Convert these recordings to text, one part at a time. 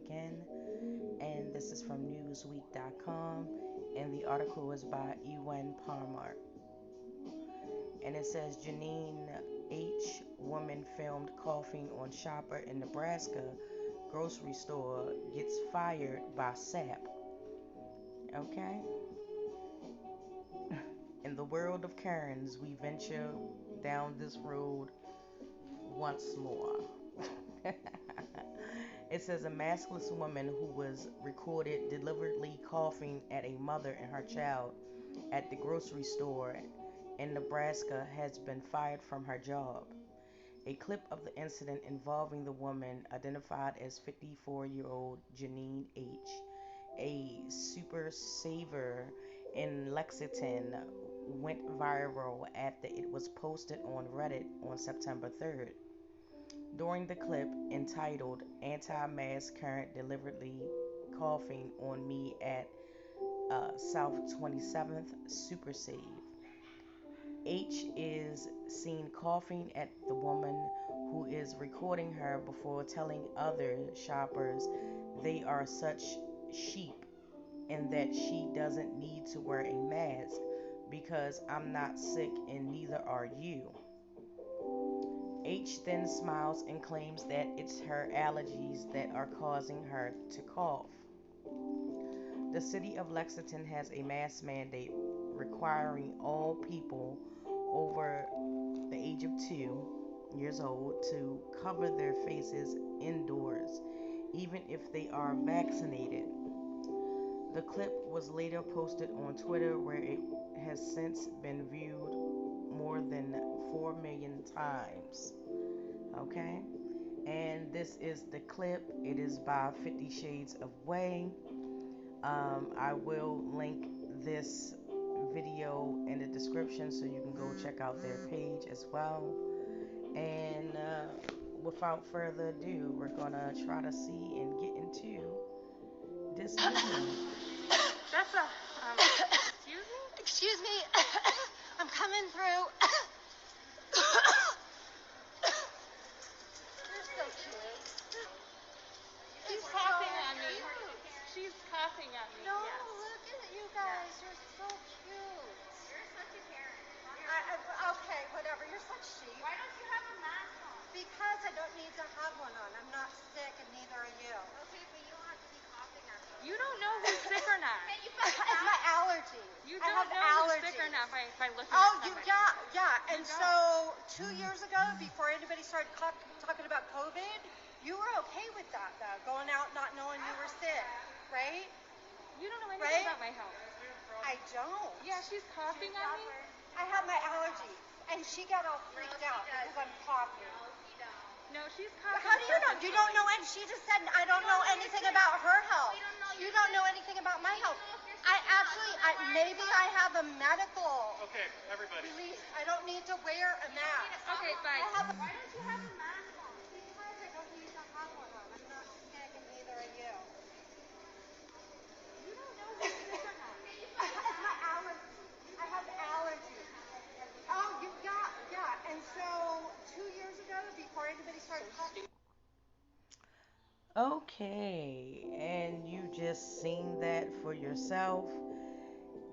again, and this is from Newsweek.com, and the article is by EWAN Palmer. And it says Janene H. woman filmed coughing on shopper in Nebraska grocery store gets fired by SAP. Okay? In the world of Karens, we venture down this road once more. It says a maskless woman who was recorded deliberately coughing at a mother and her child at the grocery store in Nebraska has been fired from her job. A clip of the incident involving the woman, identified as 54-year-old Janene H., a super saver in Lexington, went viral after it was posted on Reddit on September 3rd. During the clip entitled Anti-Mask Current Deliberately Coughing on Me at South 27th Super Save, H is seen coughing at the woman who is recording her before telling other shoppers they are such sheep and that she doesn't need to wear a mask because I'm not sick and neither are you. H then smiles and claims that it's her allergies that are causing her to cough. The city of Lexington has a mask mandate requiring all people over the age of 2 years old to cover their faces indoors, even if they are vaccinated. The clip was later posted on Twitter, where it has since been viewed more than 4 million times. Okay? And this is the clip. It is by 50 Shades of Way. I will link this video in the description so you can go check out their page as well. And without further ado, we're gonna try to see and get into this movie. That's a, excuse me? Excuse me, I'm coming through. You're so cute. She's coughing at me. She's coughing at me. No, Yes. look at you guys. You're so cute. You're such a Karen. Okay, whatever. You're such sheep. Why don't you have a mask on? Because I don't need to have one on. I'm not sick, and neither are you. Okay, but you don't have to be coughing at me. You don't know who's sick or not. Can you put It's the my mask? allergies. You I don't have know who's allergies. sick or not by looking Oh, at you, somebody. yeah. And You so 2 years ago, before anybody started talking about COVID, you were okay with that, though, going out not knowing you were sick, right? You don't know anything Right? about my health. I don't. Yeah, she's coughing at me. I have my allergies, and she got all freaked out because I'm coughing. No, she's coughing. How do you know? You don't know, and she just said I don't know anything about her health. You don't know anything about my health. Maybe I have a medical Okay, everybody. release. I don't need to wear a mask. Okay, bye. Why don't you have a mask on? Because I don't need to have one on. I'm not sick, and neither are you. You don't know who's sick or not. It's my allergies. I have allergies. Oh, yeah. And so 2 years ago, before anybody started talking. Okay, and you just seen that for yourself.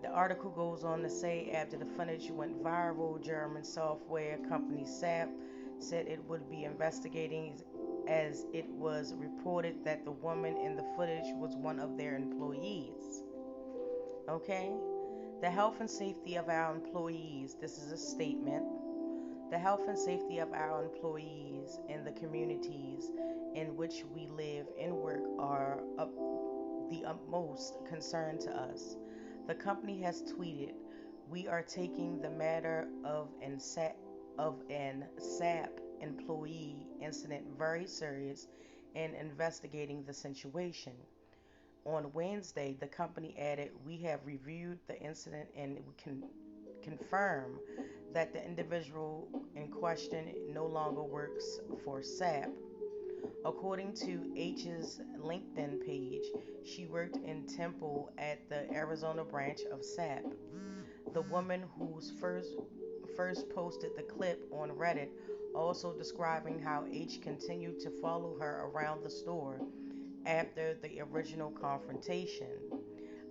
The article goes on to say after the footage went viral, German software company SAP said it would be investigating as it was reported that the woman in the footage was one of their employees. Okay? The health and safety of our employees, this is a statement. The health and safety of our employees and the communities in which we live and work are of the utmost concern to us. The company has tweeted, "We are taking the matter of an SAP employee incident very serious and investigating the situation." On Wednesday, the company added, "We have reviewed the incident and we can confirm that the individual in question no longer works for SAP." According to H's LinkedIn page, she worked in Temple at the Arizona branch of SAP. The woman who's first posted the clip on Reddit also describing how H continued to follow her around the store after the original confrontation.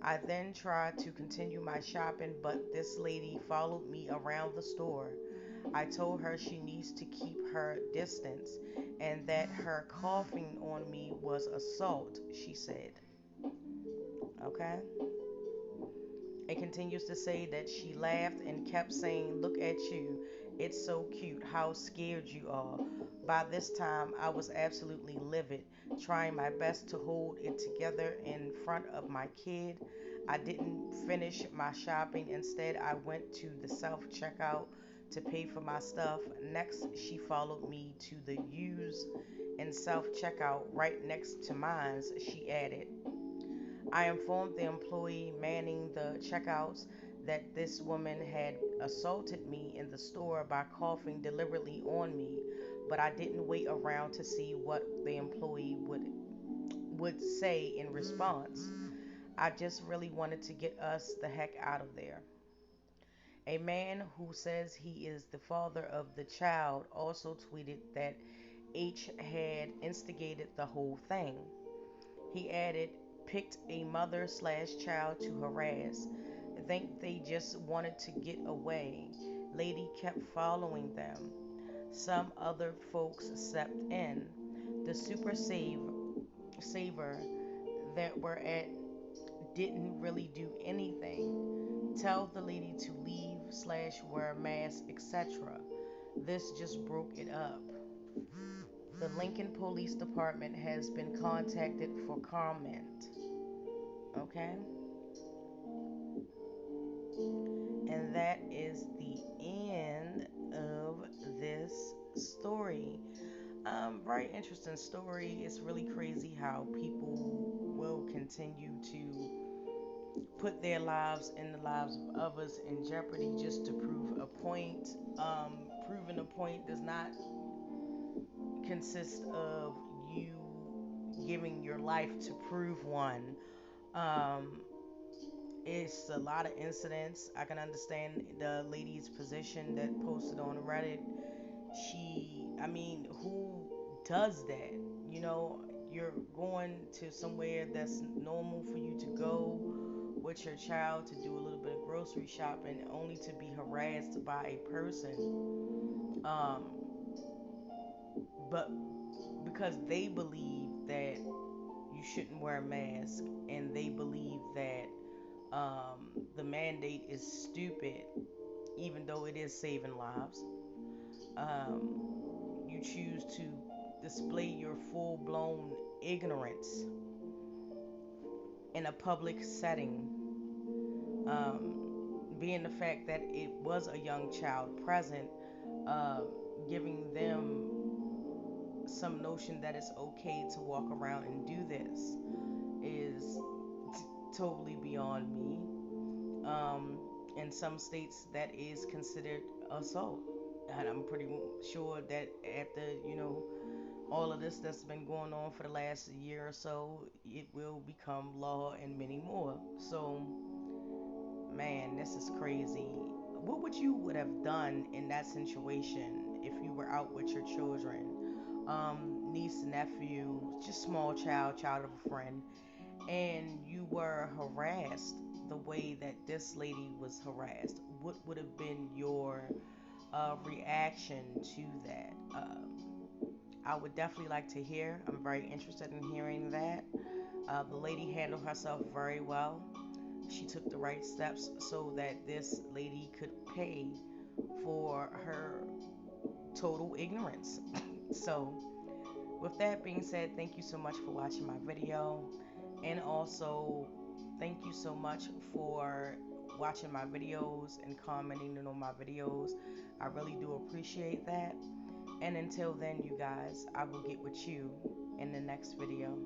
I then tried to continue my shopping, but this lady followed me around the store. I told her she needs to keep her distance and that her coughing on me was assault, she said. Okay? It continues to say that she laughed and kept saying, "Look at you. It's so cute how scared you are." By this time, I was absolutely livid, trying my best to hold it together in front of my kid. I didn't finish my shopping. Instead, I went to the self checkout to pay for my stuff. Next, she followed me to the use and self checkout right next to mine. She added, I informed the employee manning the checkouts that this woman had assaulted me in the store by coughing deliberately on me, but I didn't wait around to see what the employee would say in response. I just really wanted to get us the heck out of there. A man who says he is the father of the child also tweeted that H had instigated the whole thing. He added, picked a mother slash child to harass. I think they just wanted to get away. Lady kept following them. Some other folks stepped in. The saver that were at didn't really do anything. Tell the lady to leave slash wear a mask, etc. This just broke it up. The Lincoln Police Department has been contacted for comment. Okay? And that is the end of this story. Very interesting story. It's really crazy how people will continue to put their lives and the lives of others in jeopardy just to prove a point. Proving a point does not consist of you giving your life to prove one. Um, it's a lot of incidents. I can understand the lady's position that posted on Reddit. Who does that? You know, you're going to somewhere that's normal for you to go with your child to do a little bit of grocery shopping only to be harassed by a person. Um, but because they believe that you shouldn't wear a mask and they believe that the mandate is stupid, even though it is saving lives. You choose to display your full blown ignorance in a public setting, being the fact that it was a young child present, uh, giving them some notion that it's okay to walk around and do this is totally beyond me. Um, in some states, that is considered assault. And I'm pretty sure that after, all of this that's been going on for the last year or so, it will become law and many more. So, man, this is crazy. What would you would have done in that situation if you were out with your children, niece, nephew, just small child of a friend, and you were harassed the way that this lady was harassed? What would have been your reaction to that? I would definitely like to hear. I'm very interested in hearing that. The lady handled herself very well. She took the right steps so that this lady could pay for her total ignorance. So, with that being said, thank you so much for watching my video. And also, thank you so much for watching my videos and commenting on my videos. I really do appreciate that. And until then, you guys, I will get with you in the next video.